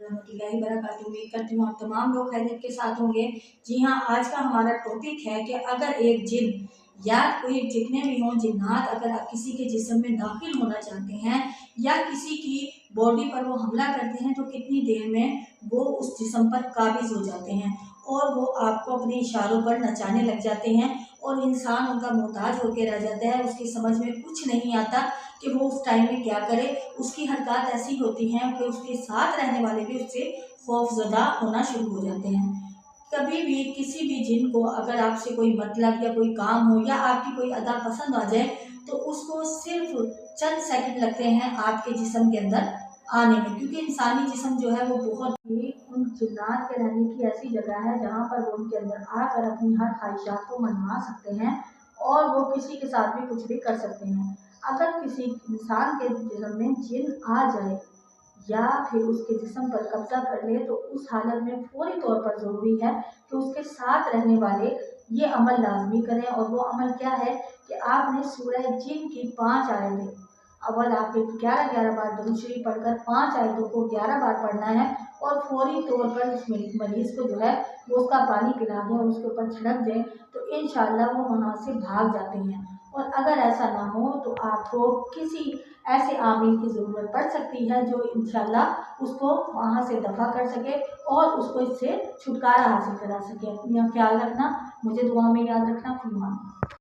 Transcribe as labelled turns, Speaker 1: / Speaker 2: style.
Speaker 1: रहमतुल्लाहि वबरकातुहू। उम्मीद करती हूँ आप तमाम लोग खैरियत के साथ होंगे। जी हाँ, आज का हमारा टॉपिक है कि अगर एक जिन या कोई जितने भी हों जिन्नात अगर आप किसी के जिस्म में दाखिल होना चाहते हैं या किसी की बॉडी पर वो हमला करते हैं तो कितनी देर में वो उस जिस्म पर काबिज हो जाते हैं और वो आपको अपने इशारों पर नचाने लग जाते हैं और इंसान उनका मोहताज होकर रह जाता है। उसकी समझ में कुछ नहीं आता कि वो उस टाइम में क्या करे। उसकी हरकत ऐसी होती हैं कि उसके साथ रहने वाले भी उससे खौफजदा होना शुरू हो जाते हैं। कभी भी किसी भी जिन को अगर आपसे कोई मतलब या कोई काम हो या आपकी कोई अदा पसंद आ जाए तो उसको सिर्फ चंद सेकंड लगते हैं आपके जिस्म के अंदर आने में, क्योंकि इंसानी जिस्म जो है वो बहुत ही उन जिन्नात के रहने की ऐसी जगह है जहाँ पर वो उनके अंदर आकर अपनी हर ख्वाहिशात को मनवा सकते हैं और वो किसी के साथ भी कुछ भी कर सकते हैं। अगर किसी इंसान के जिस्म में जिन आ जाए या फिर उसके जिस्म पर कब्जा कर ले तो उस हालत में फौरी तौर पर ज़रूरी है कि उसके साथ रहने वाले ये अमल लाजमी करें। और वो अमल क्या है कि आपने सूरह जिन की 5 आयतें अव्वल आपके 11-11 बार दुरूद शरीफ पढ़कर 5 आयतों को 11 बार पढ़ना है और फौरी तौर पर उस मरीज़ को जो है वो उसका पानी पिला दें और उसके ऊपर छिड़क दें तो इंशाअल्लाह वो वहाँ से भाग जाते हैं। और अगर ऐसा ना हो तो आपको किसी ऐसे आमिल की ज़रूरत पड़ सकती है जो इंशाअल्लाह उसको वहाँ से दफ़ा कर सके और उसको इससे छुटकारा हासिल करा सके। अपना ख्याल रखना, मुझे दुआ में याद रखना। फरमान।